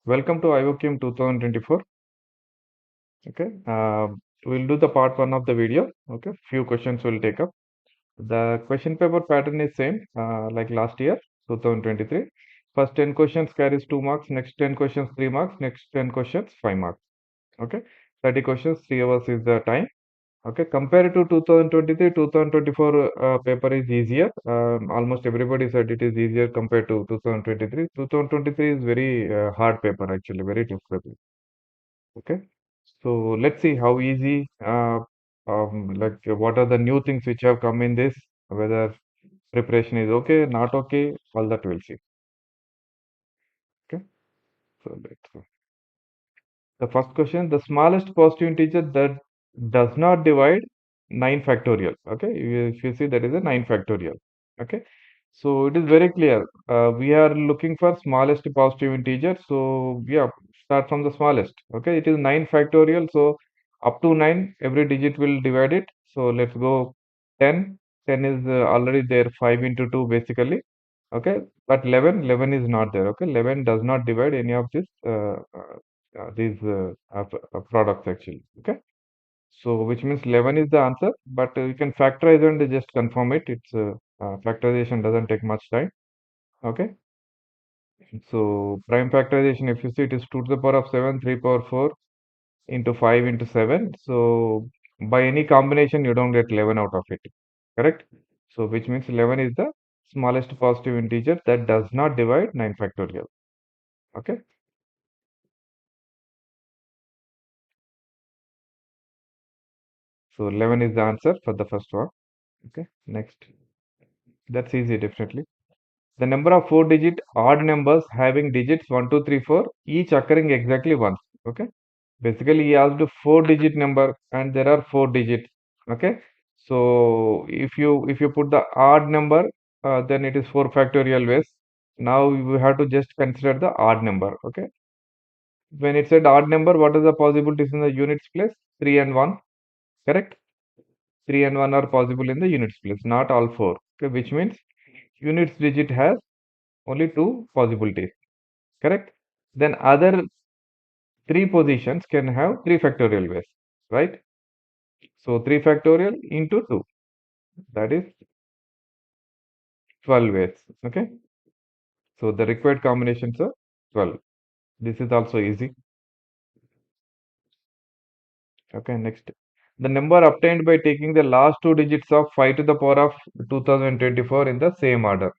Welcome to IOQM 2024. Okay, we'll do the part one of the video. Okay, few questions will take up. The question paper pattern is same like last year, 2023. First 10 questions carries 2 marks, next 10 questions 3 marks, next 10 questions 5 marks. Okay, 30 questions, 3 hours is the time. Okay, compared to 2023, 2024 paper is easier. Almost everybody said it is easier compared to 2023. 2023 is very hard paper actually, very tough paper. Okay, so let's see how easy, like what are the new things which have come in this, whether preparation is okay, not okay, all that we'll see. Okay, so let's go. The first question, the smallest positive integer that does not divide 9 factorial. Okay, if you see that is a 9 factorial. Okay, so it is very clear. We are looking for smallest positive integer. So yeah, start from the smallest. Okay, it is 9 factorial. So up to 9, every digit will divide it. So let's go 10. 10 is already there, 5 into 2 basically. Okay, but 11 is not there. Okay, 11 does not divide any of this these products actually. Okay, so which means 11 is the answer, but you can factorize and just confirm it. It's factorization doesn't take much time. Okay, so prime factorization, if you see, it is 2 to the power of 7, 3 power 4 into 5 into 7. So by any combination, you don't get 11 out of it. Correct? So which means 11 is the smallest positive integer that does not divide 9 factorial. Okay. So 11 is the answer for the first one. Okay. Next. That's easy, definitely. The number of 4-digit odd numbers having digits 1, 2, 3, 4, each occurring exactly once. Okay. Basically, he asked a 4-digit number and there are 4 digits. Okay. So if you put the odd number, then it is 4 factorial ways. Now we have to just consider the odd number. Okay. When it said odd number, what are the possibilities in the units place? 3 and 1. Correct. 3 and 1 are possible in the units place, not all 4. Okay, which means units digit has only 2 possibilities. Correct. Then other 3 positions can have 3 factorial ways, right? So 3 factorial into 2, that is 12 ways. Okay. So the required combinations are 12. This is also easy. Okay, next. The number obtained by taking the last 2 digits of 5 to the power of 2024 in the same order.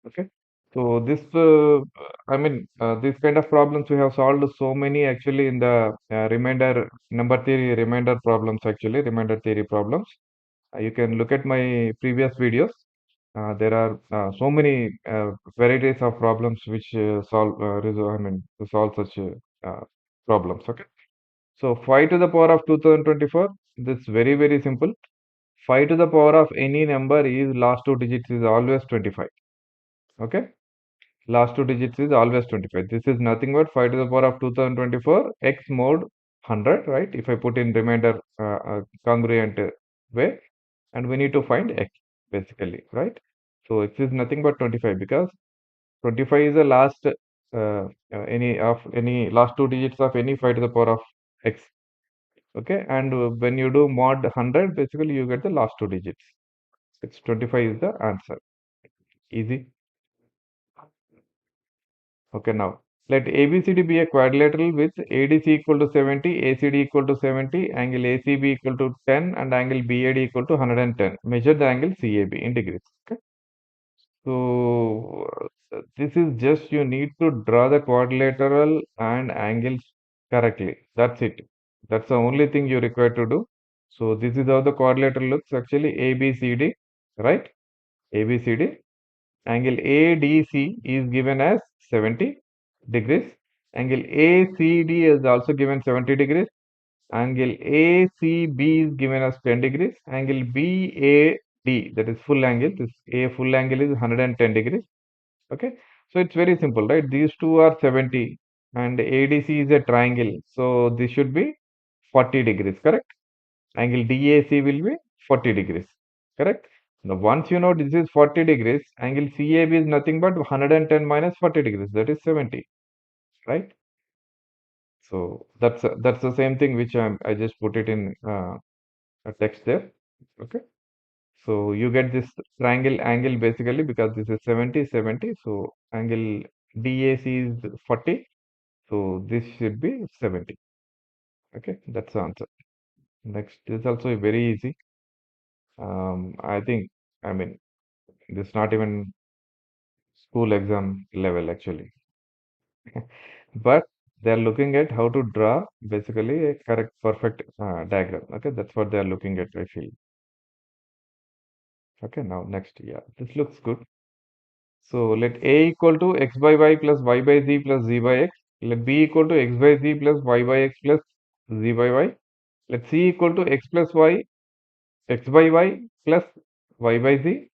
Okay. So this, these kind of problems we have solved so many actually in the remainder number theory, remainder problems actually, remainder theory problems. You can look at my previous videos. There are so many varieties of problems which to solve such problems. Okay. So 5 to the power of 2024, this is very, very simple. 5 to the power of any number is last 2 digits is always 25. Okay. Last 2 digits is always 25. This is nothing but 5 to the power of 2024 x mod 100, right? If I put in remainder congruent way, and we need to find x basically, right? So x is nothing but 25 because 25 is the last any last 2 digits of any 5 to the power of x. Okay, and when you do mod 100, basically you get the last 2 digits. It's 25 is the answer. Easy. Okay, now let ABCD be a quadrilateral with ADC equal to 70, ACD equal to 70, angle ACB equal to 10, and angle BAD equal to 110. Measure the angle CAB in degrees. Okay. So this is just you need to draw the quadrilateral and angles correctly. That's it. That's the only thing you require to do. So this is how the quadrilateral looks actually ABCD, right? ABCD. Angle ADC is given as 70 degrees. Angle ACD is also given 70 degrees. Angle ACB is given as 10 degrees. Angle BAD, that is full angle. This A full angle is 110 degrees. Okay. So it's very simple, right? These two are 70 and ADC is a triangle. So this should be 40 degrees, correct? Angle DAC will be 40 degrees, correct? Now, once you know this is 40 degrees, angle CAB is nothing but 110 minus 40 degrees, that is 70, right? So that's the same thing which I just put it in a text there. Okay. So you get this triangle angle basically because this is 70, 70. So angle DAC is 40. So this should be 70. Okay, that's the answer. Next is also very easy. I think, I mean, this is not even school exam level actually. But they're looking at how to draw basically a correct, perfect diagram. Okay, that's what they're looking at, I feel. Okay, now next, yeah, this looks good. So let A equal to x by y plus y by z plus z by x. Let B equal to x by z plus y by x plus z by y. Let C equal to x plus y, x by y plus y by z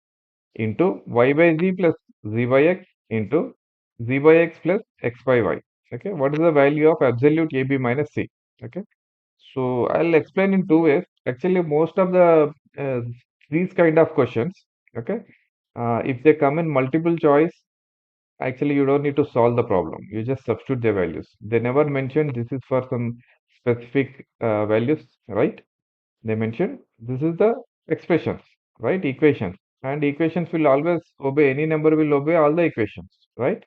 into y by z plus z by x into z by x plus x by y. Okay, what is the value of absolute AB minus C? Okay, so I'll explain in two ways. Actually, most of the uh, these kind of questions, okay, if they come in multiple choice, actually you don't need to solve the problem. You just substitute the values. They never mention this is for some specific values, right? They mention this is the expressions, right? Equations. And equations will always obey, any number will obey all the equations, right?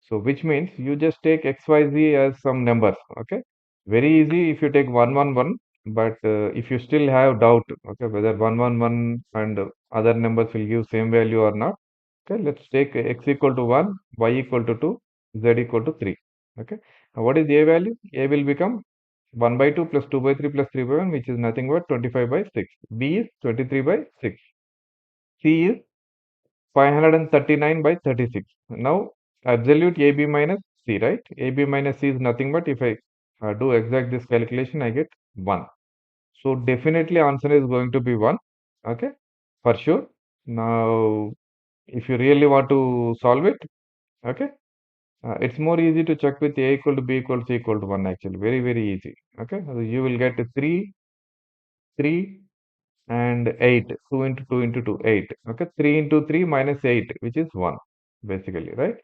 So which means you just take x, y, z as some numbers, okay? Very easy if you take 111, but if you still have doubt, okay, whether 111 and other numbers will give same value or not, okay, let's take x equal to 1, y equal to 2, z equal to 3, okay? Now what is a value? A will become 1 by 2 plus 2 by 3 plus 3 by 1, which is nothing but 25 by 6. B is 23 by 6. C is 539 by 36. Now, absolute AB minus C, right? AB minus C is nothing but if I do exact this calculation, I get 1. So, definitely answer is going to be 1. Okay, for sure. Now, if you really want to solve it, okay, it's more easy to check with A equal to B equal to C equal to 1 actually. Very, very easy. Okay, so you will get 3, 3 and 8. 2 into 2 into 2, 8. Okay, 3 into 3 minus 8, which is 1, basically, right?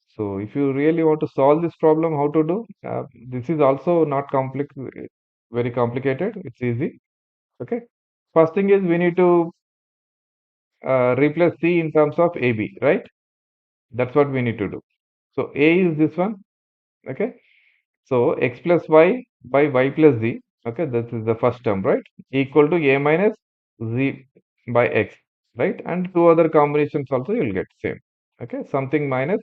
So if you really want to solve this problem, how to do? This is also not very complicated. It's easy. Okay. First thing is we need to replace C in terms of AB, right? That's what we need to do. So A is this one. Okay. So x plus y by y plus z. Okay. This is the first term, right? Equal to A minus z by x, right? And two other combinations also you'll get same. Okay. Something minus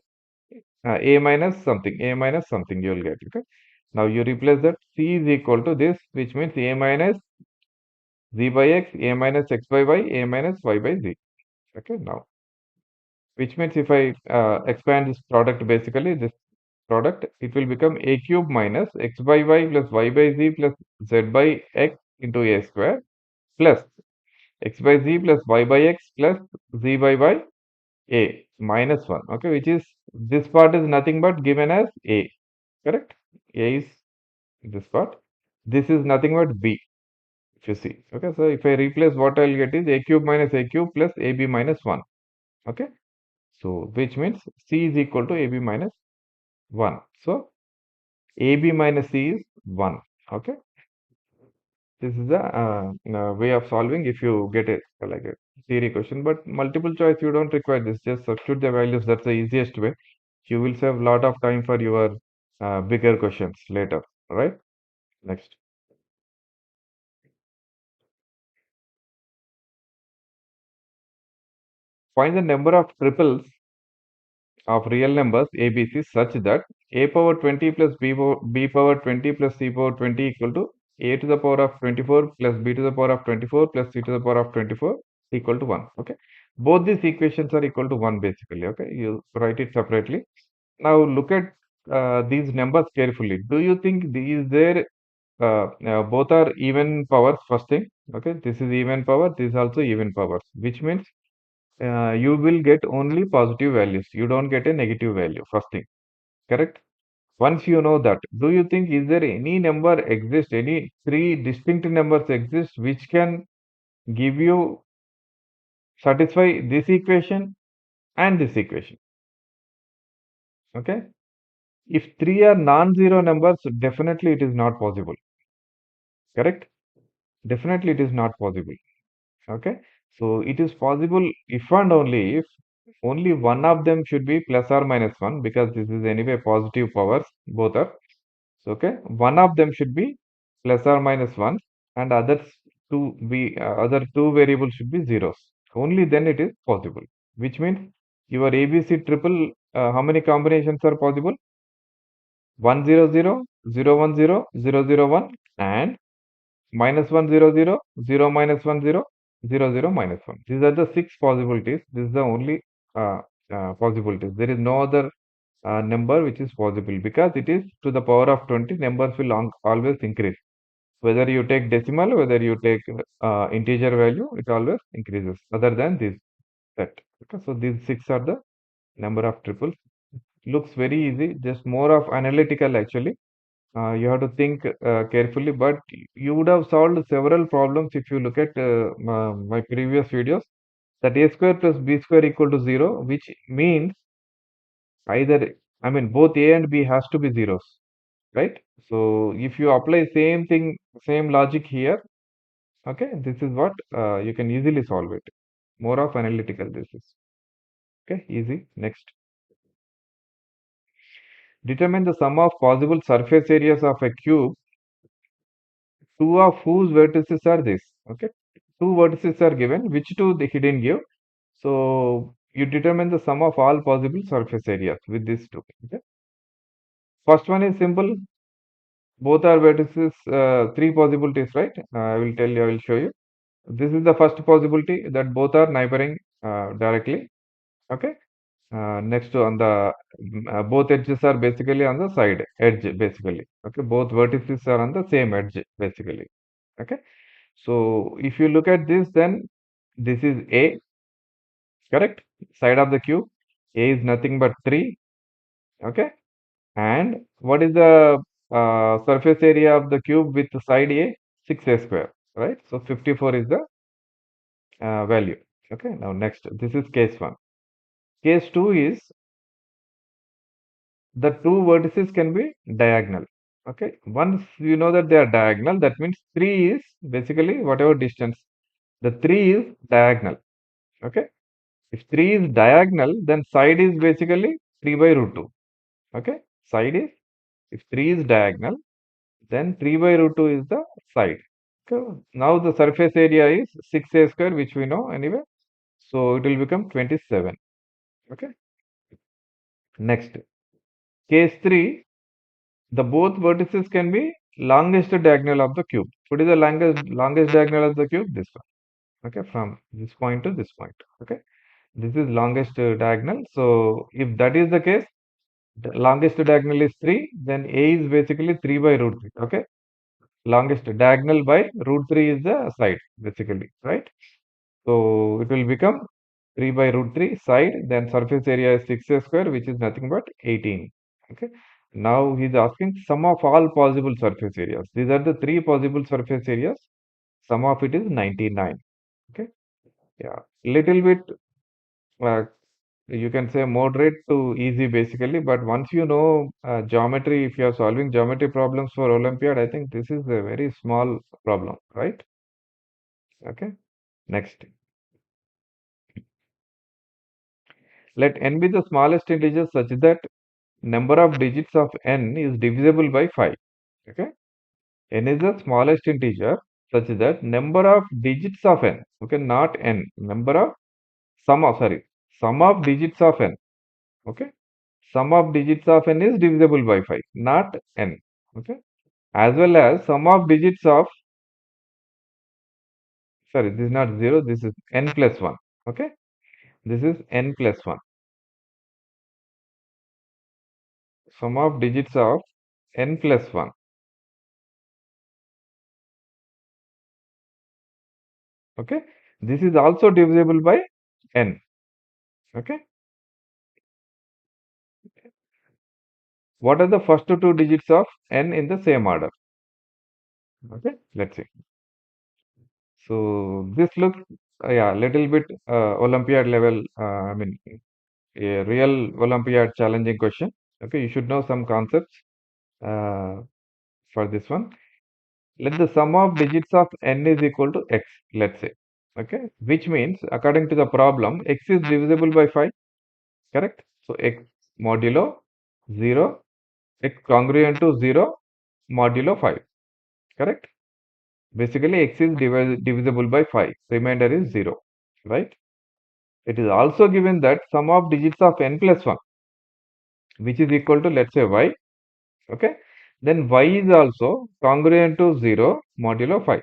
a minus something you will get. Okay. Now you replace that c is equal to this, which means a minus z by x, a minus x by y, a minus y by z. Okay. Now, which means if I expand this product, basically this product, it will become a cube minus x by y plus y by z plus z by x into a square plus x by z plus y by x plus z by y a minus 1. Okay. Which is this part is nothing but given as a. Correct? A is this part. This is nothing but B, if you see. Okay, so if I replace, what I'll get is a cube minus a cube plus ab minus 1. Okay, so which means C is equal to ab minus 1. So ab minus C is 1. Okay, this is the way of solving if you get it like a theory question. But multiple choice, you don't require this. Just substitute the values. That's the easiest way. You will save a lot of time for your bigger questions later. Right? Next. Find the number of triples of real numbers ABC such that a power 20 plus b power 20 plus c power 20 equal to a to the power of 24 plus b to the power of 24 plus c to the power of 24 equal to 1. Okay. Both these equations are equal to 1 basically. Okay. You write it separately. Now look at these numbers carefully. Do you think these there both are even powers? First thing. Okay. This is even power. This is also even powers, which means you will get only positive values. You don't get a negative value. First thing, correct? Once you know that, do you think is there any number exist, any three distinct numbers exist which can give you satisfy this equation and this equation? Okay. If three are non-zero numbers, definitely it is not possible. Correct? Definitely it is not possible. Okay. So it is possible if and only if only one of them should be plus or minus 1, because this is anyway positive powers, both are. So, okay. One of them should be plus or minus 1 and other two variables should be zeros. Only then it is possible. Which means your ABC triple, how many combinations are possible? 100, 010, 001 and -100, 0 minus 10, 00 minus 1. These are the six possibilities. This is the only possibilities. There is no other number which is possible, because it is to the power of 20. Numbers will always increase. Whether you take decimal, whether you take integer value, it always increases. Other than this set. Okay, so these six are the number of triples. Looks very easy, just more of analytical actually. You have to think carefully, but you would have solved several problems if you look at my previous videos. That a square plus b square equal to 0, which means either, I mean, both a and b has to be zeros, right? So if you apply same thing, same logic here, okay, this is what you can easily solve it. More of analytical this is. Okay, easy. Next. Determine the sum of possible surface areas of a cube, two of whose vertices are this. Okay, two vertices are given, which two he didn't give. So you determine the sum of all possible surface areas with these two. Okay. First one is simple. Both are vertices, three possibilities, right? I will tell you, I will show you. This is the first possibility, that both are neighboring directly. Okay. Next on the both edges are basically on the side edge basically. Okay. Both vertices are on the same edge basically. Okay. So if you look at this, then this is A, correct? Side of the cube. A is nothing but 3. Okay. And what is the surface area of the cube with side A? 6a square, right? So 54 is the value. Okay. Now next, this is case 1. Case 2 is the two vertices can be diagonal. Okay. Once you know that they are diagonal, that means 3 is basically whatever distance. The 3 is diagonal. Okay. If 3 is diagonal, then side is basically 3 by root 2. Okay. Side is, if 3 is diagonal, then 3 by root 2 is the side. Okay. Now the surface area is 6a square, which we know anyway. So it will become 27. Okay. Next, case 3, the both vertices can be longest diagonal of the cube. What is the longest diagonal of the cube? This one. Okay, from this point to this point. Okay, this is longest diagonal. So if that is the case, the longest diagonal is 3, then A is basically 3 by root 3. Okay, longest diagonal by root 3 is the side basically, right? So it will become 3 by root 3 side, then surface area is 6a square, which is nothing but 18. Okay. Now he's asking sum of all possible surface areas. These are the three possible surface areas. Sum of it is 99. Okay. Yeah. Little bit, uh, you can say moderate to easy basically, but once you know geometry, if you are solving geometry problems for Olympiad, I think this is a very small problem, right? Okay. Next. Let n be the smallest integer such that number of digits of n is divisible by 5. Okay. N is the smallest integer such that number of digits of n. Okay. Not n. Number of sum of digits of n. Okay. Sum of digits of n is divisible by 5, not n. Okay. As well as sum of digits of, this is not 0, this is n plus 1. Okay. This is n plus 1. Sum of digits of n plus 1. Okay. This is also divisible by n. Okay. What are the first two digits of n in the same order? Okay. Let's see. So this looks, yeah, little bit Olympiad level, I mean, a real Olympiad challenging question. Okay, you should know some concepts uh, for this one. Let the sum of digits of n is equal to x, let's say. Okay, which means according to the problem, x is divisible by 5, correct? So x modulo 0, x congruent to 0 modulo 5, correct? Basically, x is divisible by 5, remainder is 0, right? It is also given that sum of digits of n plus 1, which is equal to, let's say, y, okay? Then y is also congruent to 0 modulo 5.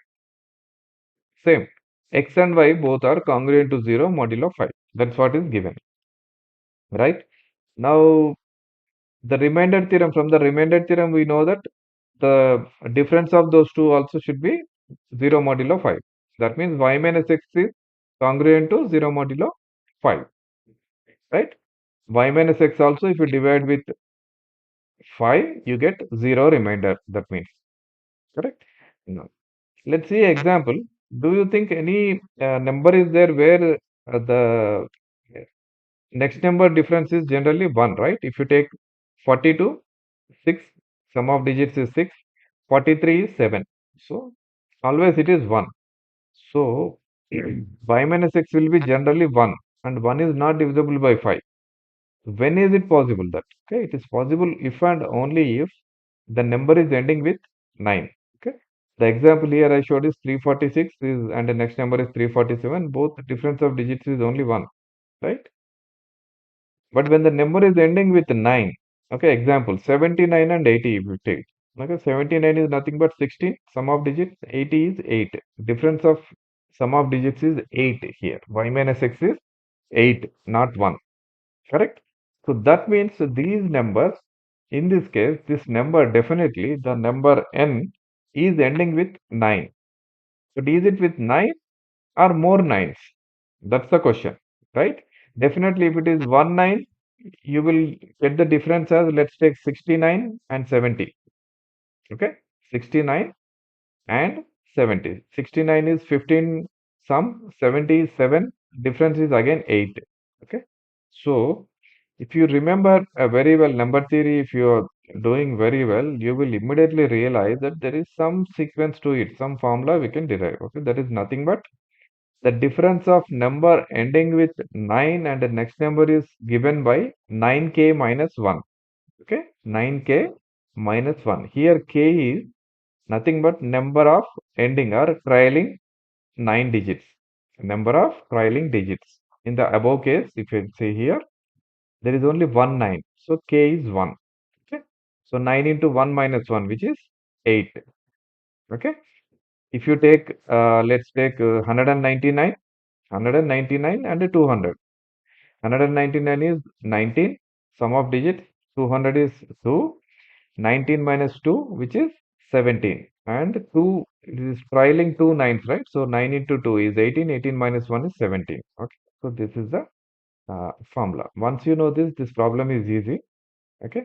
Same. X and y both are congruent to 0 modulo 5. That's what is given, right? Now, the remainder theorem, from the remainder theorem, we know that the difference of those two also should be 0 modulo 5. That means y minus x is congruent to 0 modulo 5, right? Y minus x also, if you divide with 5, you get 0 remainder. That means, correct? No. Let's see example. Do you think any number is there where the next number difference is generally 1, right? If you take 42, 6, sum of digits is 6, 43 is 7. So, always it is 1. So, y minus x will be generally 1 and 1 is not divisible by 5. When is it possible that? Okay, it is possible if and only if the number is ending with 9. Okay, the example here I showed is 346 is, and the next number is 347. Both difference of digits is only 1, right? But when the number is ending with 9, okay, example 79 and 80 if you take. Okay, 79 is nothing but 16, sum of digits, 80 is 8. Difference of sum of digits is 8 here. Y minus x is 8, not 1. Correct? So that means these numbers, in this case, this number definitely, the number n is ending with 9. But is it with 9 or more 9s? That's the question, right? Definitely, if it is 1 9, you will get the difference as, let's take 69 and 70. Okay? 69 and 70. 69 is 15 sum, 70 is 7, difference is again 8. Okay? So, if you remember very well number theory, if you are doing very well, you will immediately realize that there is some sequence to it, some formula we can derive. Okay, that is nothing but the difference of number ending with 9 and the next number is given by 9k minus 1. Okay, 9k minus 1. Here k is nothing but number of ending or trailing 9 digits. Number of trailing digits. In the above case, if you see here, there is only one 9. So k is 1. Okay. So 9 into 1 minus 1, which is 8. Okay. If you take, let's take 199, 199 and 200. 199 is 19, sum of digits. 200 is 2. 19 minus 2, which is 17. And 2 it is trailing 2 nines, right? So 9 into 2 is 18. 18 minus 1 is 17. Okay. So this is the formula. Once you know this, this problem is easy. Okay.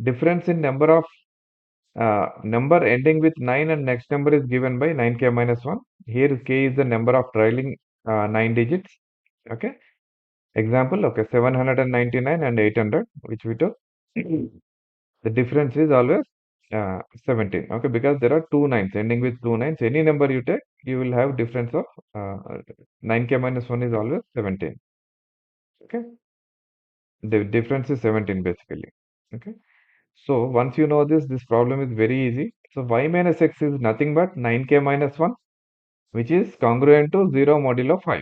Difference in number of number ending with 9 and next number is given by 9k minus 1. Here k is the number of trailing 9 digits. Okay. Example, okay, 799 and 800, which we took. The difference is always 17. Okay, because there are two nines ending with two nines. Any number you take, you will have difference of 9k minus 1 is always 17. Okay. The difference is 17 basically. Okay. So once you know this, this problem is very easy. So y minus x is nothing but 9k minus 1, which is congruent to 0 modulo 5.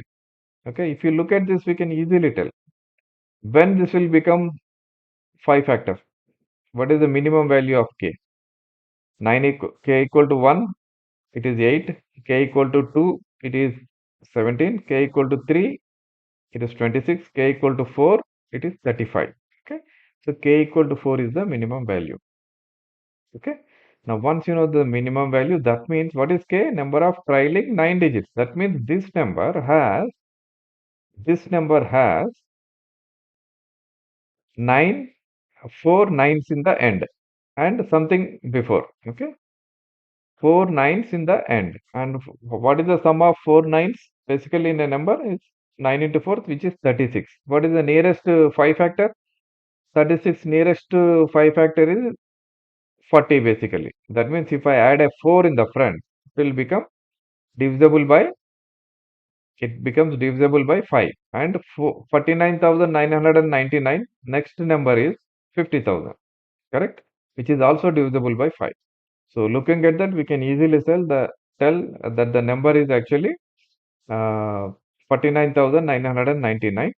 Okay. If you look at this, we can easily tell when this will become 5 factor. What is the minimum value of k? k equal to 1, it is 8. K equal to 2, it is 17. K equal to 3, it is 26. K equal to 4, it is 35. Okay. So k equal to 4 is the minimum value. Okay. Now, once you know the minimum value, that means what is k? Number of trailing 9 digits. That means this number has 9, 4 nines in the end and something before. Okay. 4 nines in the end. And what is the sum of 4 nines? Basically, in a number is 9 into 4th, which is 36. What is the nearest 5 factor? 36 nearest 5 factor is 40 basically. That means if I add a 4 in the front, it will become divisible by, it becomes divisible by 5. And 49,999, next number is 50,000, correct? Which is also divisible by 5. So looking at that, we can easily tell that the number is actually uh, 49,999.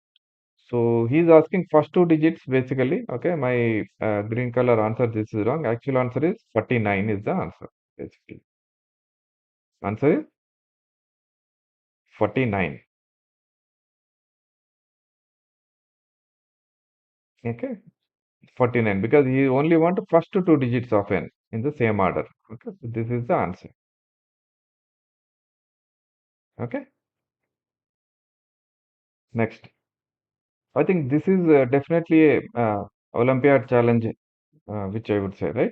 So he's asking first two digits basically. Okay, my green color answer, this is wrong. Actual answer is 49 is the answer basically. Answer is 49. Okay, 49 because he only want first two digits of n in the same order. Okay, so this is the answer. Okay, next. I think this is definitely a Olympiad challenge, which I would say, right?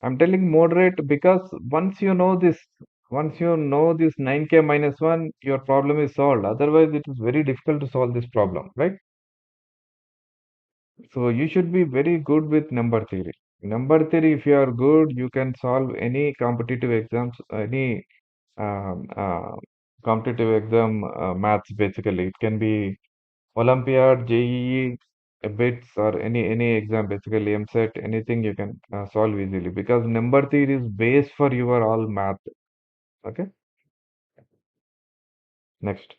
I'm telling moderate because once you know this 9k minus 1, your problem is solved. Otherwise, it is very difficult to solve this problem, right? So you should be very good with number theory. Number theory, if you are good, you can solve any competitive exams, any um, uh, competitive exam maths basically. It can be Olympiad, JEE, BITS, or any exam basically, MSET, anything you can solve easily because number theory is base for your all math. Okay, next.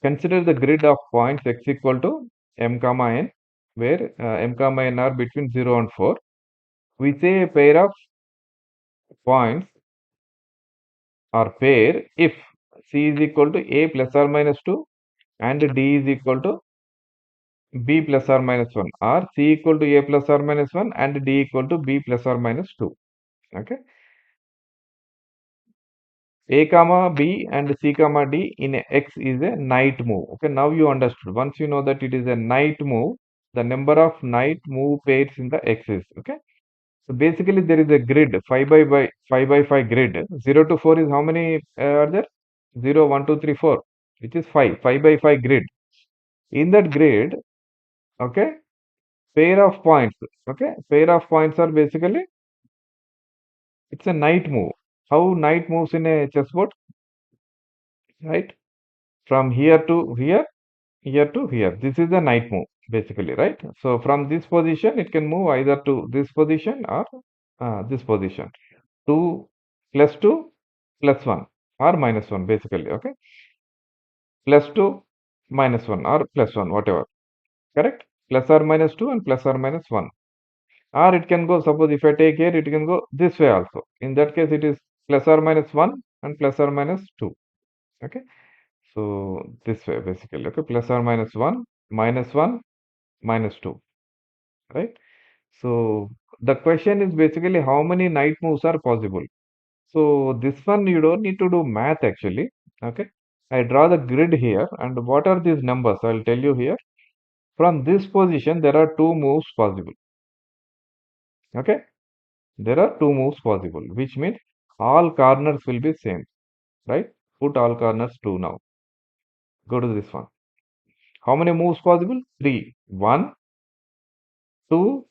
Consider the grid of points x equal to m comma n, where m comma n are between 0 and 4. We say a pair of points or pair if c is equal to a plus or minus 2 and d is equal to b plus or minus 1, or c equal to a plus or minus 1 and d equal to b plus or minus 2. Okay, a comma b and c comma d in x is a night move. Okay, now you understood. Once you know that it is a night move, the number of night move pairs in the x is okay. So basically, there is a grid 5 by 5 grid. 0 to 4 is how many are there? 0, 1, 2, 3, 4, which is 5. 5 by 5 grid. In that grid, okay, pair of points. Okay, pair of points are basically it's a night move. How night moves in a chessboard, right? From here to here, here to here. This is the night move basically, right? So from this position, it can move either to this position or this position. 2 plus 2 plus 1 or minus 1 basically, okay? Plus 2 minus 1 or plus 1, whatever, correct? Plus or minus 2 and plus or minus 1. Or it can go, suppose if I take here, it can go this way also. In that case, it is plus or minus 1 and plus or minus 2, okay? So this way basically, okay? Plus or minus 1, minus 1, minus 2, right? So the question is basically how many night moves are possible. So this one you don't need to do math actually. Okay. I draw the grid here and what are these numbers? I'll tell you here. From this position, there are two moves possible. Okay. There are two moves possible, which means all corners will be same, right? Put all corners 2 now. Go to this one. How many moves possible? 3. 1, 2,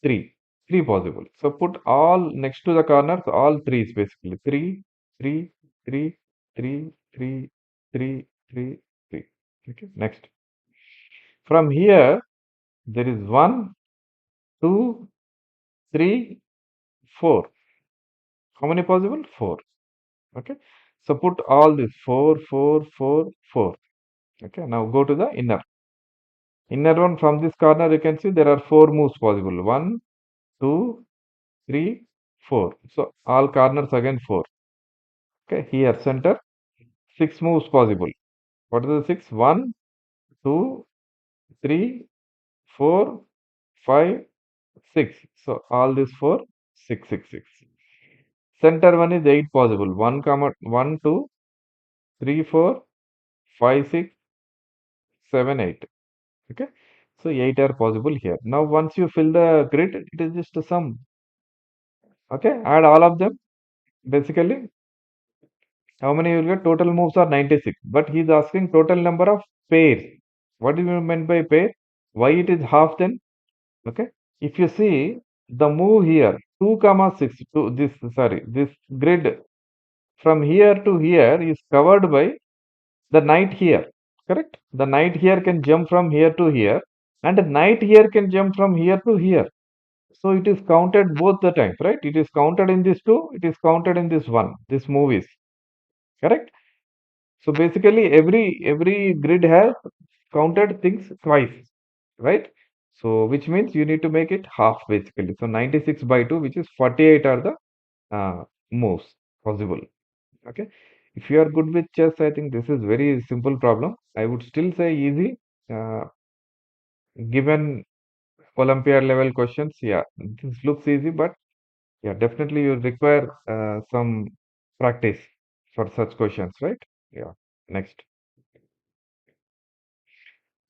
3. 3 possible. So put all next to the corners, all threes basically. 3, 3, 3, 3, 3, 3, 3, 3. Okay, next. From here, there is 1, 2, 3, 4. How many possible? 4. Okay. So put all this 4, 4, 4, 4. Okay. Now go to the inner. Inner one from this corner, you can see there are 4 moves possible. 1, 2, 3, 4. So all corners again 4. Okay. Here center, 6 moves possible. What are the 6? 1, 2, 3, 4, 5, 6. So all these 4, 6, 6, 6. Center one is 8 possible. 1, comma 1, 2, 3, 4, 5, 6, 7, 8. Okay. So 8 are possible here. Now once you fill the grid, it is just a sum. Okay. Add all of them basically. How many you will get? Total moves are 96. But he is asking total number of pairs. What do you mean by pair? Why it is half then? Okay. If you see the move here, 2 comma 6 to this, sorry, this grid from here to here is covered by the knight here. Correct? The knight here can jump from here to here, and the knight here can jump from here to here. So it is counted both the times, right? It is counted in this two, it is counted in this one. This move is correct. So basically, every grid has counted things twice, right? So which means you need to make it half basically. So 96 by 2, which is 48 are the moves possible. Okay. If you are good with chess, I think this is very simple problem. I would still say easy. Uh, Given Olympiad level questions, yeah, this looks easy, but yeah, definitely you require some practice for such questions, right? Yeah. Next.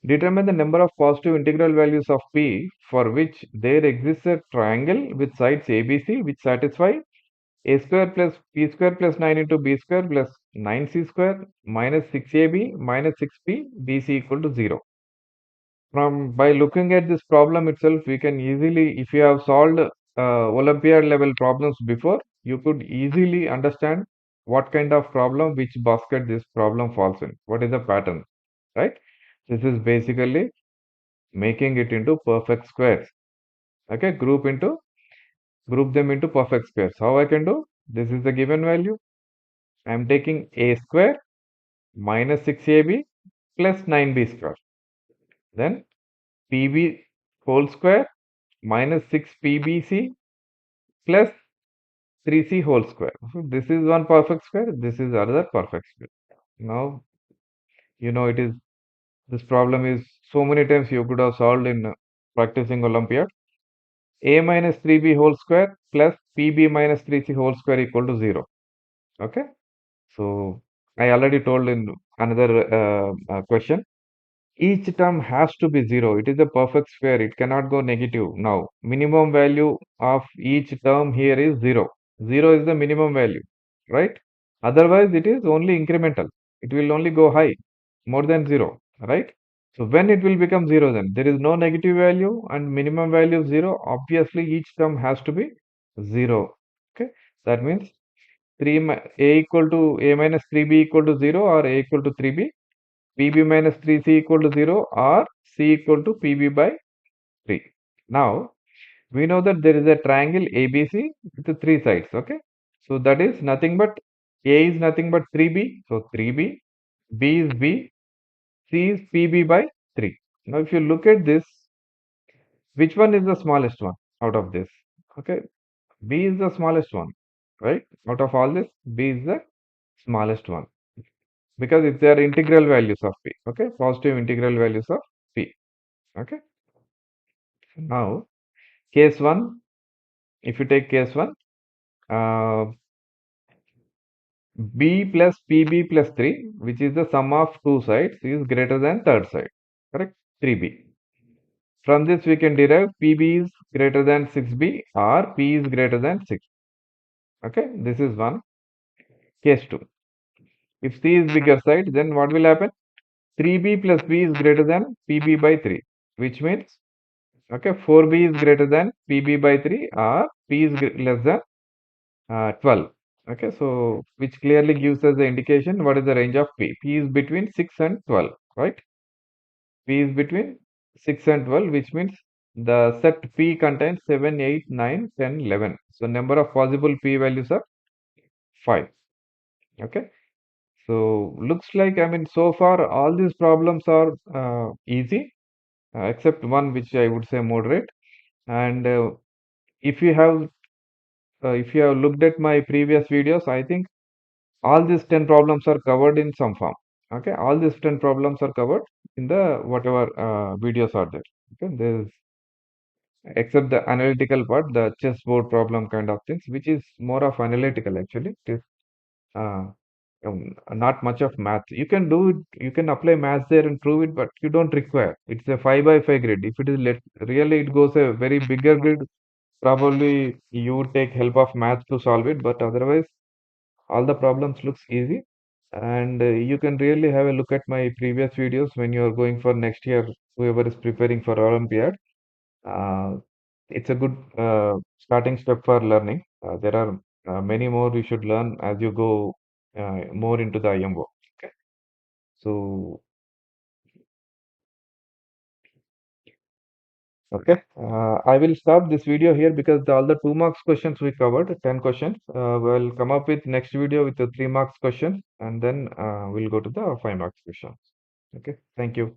Determine the number of positive integral values of p for which there exists a triangle with sides ABC which satisfy a square plus b square plus 9 into b square plus 9c square minus 6ab minus 6p bc equal to 0. From by looking at this problem itself, we can easily, if you have solved Olympiad level problems before, you could easily understand what kind of problem, which basket this problem falls in. What is the pattern, right? This is basically making it into perfect squares. Okay, group them into perfect squares. How I can do? This is the given value. I am taking a square minus 6ab plus 9b square. Then pb whole square minus 6pbc plus 3c whole square. So this is one perfect square. This is another perfect square. Now, it is, this problem is so many times you could have solved in practicing Olympiad. A minus 3b whole square plus pb minus 3c whole square equal to 0. Okay. So I already told in another question, each term has to be 0. It is a perfect square. It cannot go negative. Now, minimum value of each term here is 0. 0 is the minimum value, right? Otherwise, it is only incremental. It will only go high, more than 0, right? So when it will become 0 then? There is no negative value and minimum value 0. Obviously, each term has to be 0. Okay. That means 3 a equal to a minus 3b equal to 0 or a equal to 3b, pb minus 3c equal to 0 or c equal to pb by 3. Now, we know that there is a triangle ABC with three sides, okay? So that is nothing but, A is nothing but 3b, so 3b, B is B, C is PB by 3. Now, if you look at this, which one is the smallest one out of this? Okay, B is the smallest one, right? Out of all this, B is the smallest one because if they are integral values of P, okay, positive integral values of P, okay. Now, case 1, if you take case 1, uh, B plus PB plus 3, which is the sum of two sides, is greater than third side, correct? 3B. From this, we can derive PB is greater than 6B or P is greater than 6. Okay, this is one. Case 2. If C is bigger side, then what will happen? 3B plus B is greater than PB by 3, which means, okay, 4B is greater than PB by 3 or P is less than 12. Okay, so which clearly gives us the indication what is the range of P. P is between 6 and 12, right? P is between 6 and 12, which means the set P contains 7, 8, 9, 10, 11. So number of possible P values are 5. Okay. So looks like, I mean, so far all these problems are easy, except one which I would say moderate. And if you have looked at my previous videos, I think all these 10 problems are covered in some form. Okay, all these 10 problems are covered in the whatever videos are there. Okay, there's except the analytical part, the chessboard problem kind of things, which is more of analytical actually. It is uh, not much of math. You can do it, you can apply math there and prove it, but you don't require. It's a 5 by 5 grid. If it is really it goes a very bigger grid, probably you would take help of math to solve it, but otherwise all the problems looks easy, and you can really have a look at my previous videos when you are going for next year, whoever is preparing for Olympiad. uh, it's a good starting step for learning. There are many more you should learn as you go more into the IMO. Okay, so okay, I will stop this video here because all the 2 marks questions we covered, 10 questions. We'll come up with next video with the 3 marks question, and then we'll go to the 5 marks questions. Okay, thank you.